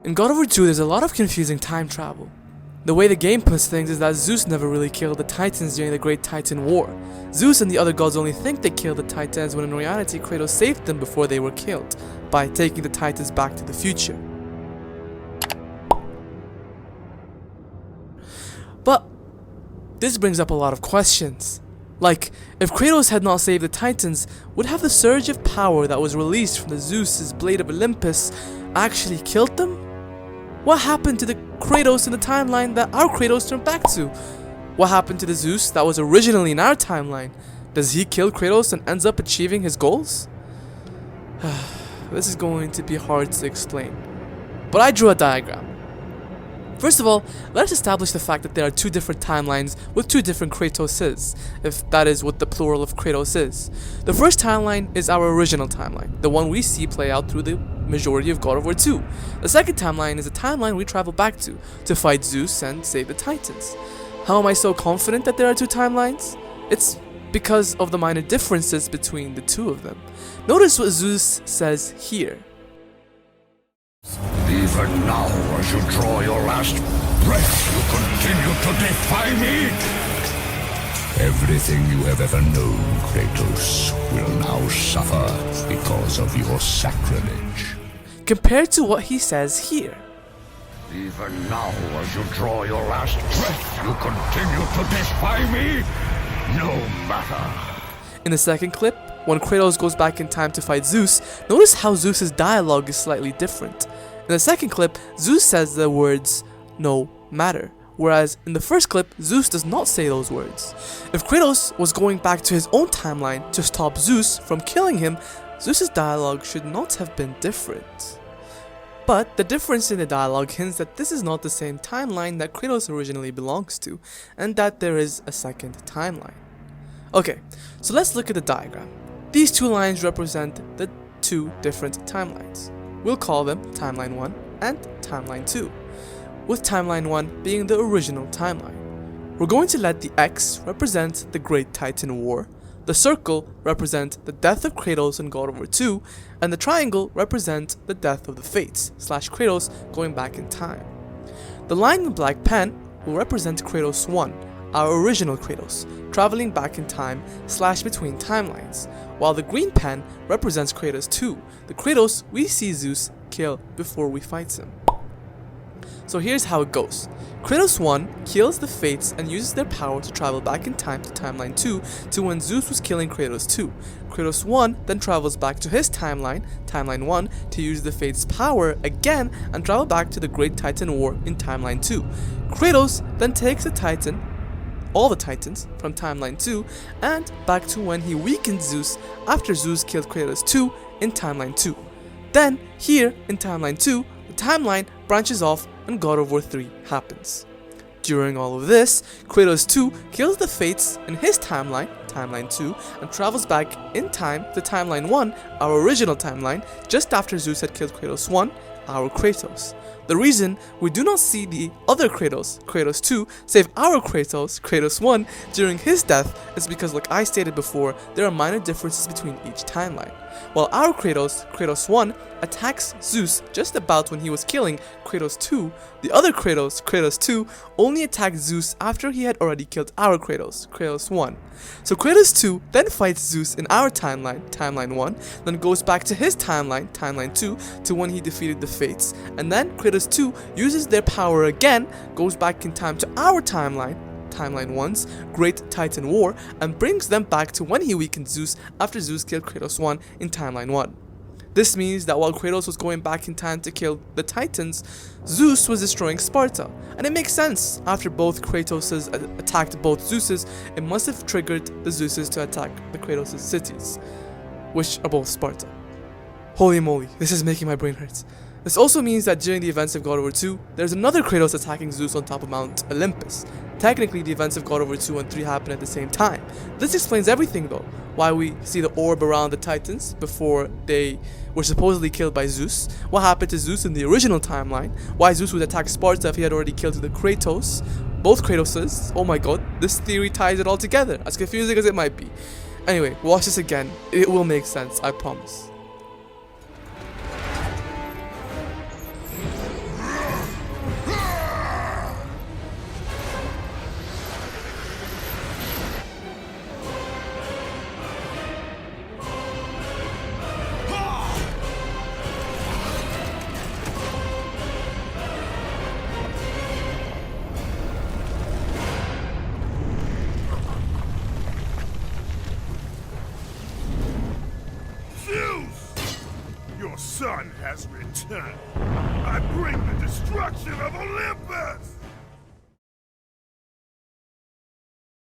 In God of War 2, there's a lot of confusing time travel. The way the game puts things is that Zeus never really killed the Titans during the Great Titan War. Zeus and the other gods only think they killed the Titans when in reality Kratos saved them before they were killed, by taking the Titans back to the future. But this brings up a lot of questions. Like, if Kratos had not saved the Titans, would have the surge of power that was released from the Zeus's Blade of Olympus actually killed them? What happened to the Kratos in the timeline that our Kratos turned back to? What happened to the Zeus that was originally in our timeline? Does he kill Kratos and ends up achieving his goals? This is going to be hard to explain, but I drew a diagram. First of all, let's establish the fact that there are two different timelines with two different Kratoses, if that is what the plural of Kratos is. The first timeline is our original timeline, the one we see play out through the majority of God of War 2. The second timeline is a timeline we travel back to fight Zeus and save the Titans. How am I so confident that there are two timelines? It's because of the minor differences between the two of them. Notice what Zeus says here. Even now, as you draw your last breath, you continue to defy me? Everything you have ever known, Kratos, will now suffer because of your sacrilege. Compared to what he says here. Even now, as you draw your last breath, you continue to defy me? No matter. In the second clip, when Kratos goes back in time to fight Zeus, notice how Zeus's dialogue is slightly different. In the second clip, Zeus says the words, "no matter," whereas in the first clip, Zeus does not say those words. If Kratos was going back to his own timeline to stop Zeus from killing him, Zeus's dialogue should not have been different. But the difference in the dialogue hints that this is not the same timeline that Kratos originally belongs to, and that there is a second timeline. Okay, so let's look at the diagram. These two lines represent the two different timelines. We'll call them Timeline 1 and Timeline 2, with Timeline 1 being the original timeline. We're going to let the X represent the Great Titan War, the circle represent the death of Kratos in God of War 2, and the triangle represent the death of the Fates, / Kratos going back in time. The line in black pen will represent Kratos 1, our original Kratos, traveling back in time / between timelines, while the green pen represents Kratos 2, the Kratos we see Zeus kill before we fight him. So here's how it goes. Kratos 1 kills the Fates and uses their power to travel back in time to Timeline 2 to when Zeus was killing Kratos 2. Kratos 1 then travels back to his timeline, Timeline 1, to use the Fates' power again and travel back to the Great Titan War in Timeline 2. Kratos then takes all the Titans from Timeline 2 and back to when he weakened Zeus after Zeus killed Kratos 2 in Timeline 2. Then, here in Timeline 2, the timeline branches off and God of War 3 happens. During all of this, Kratos 2 kills the Fates in his timeline, Timeline 2, and travels back in time to Timeline 1, our original timeline, just after Zeus had killed Kratos 1, our Kratos. The reason we do not see the other Kratos, Kratos 2, save our Kratos, Kratos 1, during his death is because, like I stated before, there are minor differences between each timeline. While our Kratos, Kratos 1, attacks Zeus just about when he was killing Kratos 2, the other Kratos, Kratos 2, only attacked Zeus after he had already killed our Kratos, Kratos 1. So Kratos 2 then fights Zeus in our timeline, Timeline 1, then goes back to his timeline, Timeline 2, to when he defeated the Fates, and then Kratos 2 uses their power again, goes back in time to our timeline, Timeline 1's Great Titan War, and brings them back to when he weakened Zeus after Zeus killed Kratos 1 in Timeline 1. This means that while Kratos was going back in time to kill the Titans, Zeus was destroying Sparta. And it makes sense, after both Kratoses attacked both Zeuses, it must have triggered the Zeuses to attack the Kratos' cities, which are both Sparta. Holy moly, this is making my brain hurt. This also means that during the events of God of War 2, there's another Kratos attacking Zeus on top of Mount Olympus. Technically, the events of God of War 2 and 3 happen at the same time. This explains everything though. Why we see the orb around the Titans before they were supposedly killed by Zeus. What happened to Zeus in the original timeline. Why Zeus would attack Sparta if he had already killed the Kratos. Both Kratoses. Oh my god, this theory ties it all together, as confusing as it might be. Anyway, watch this again. It will make sense, I promise. Your son has returned. I bring the destruction of Olympus!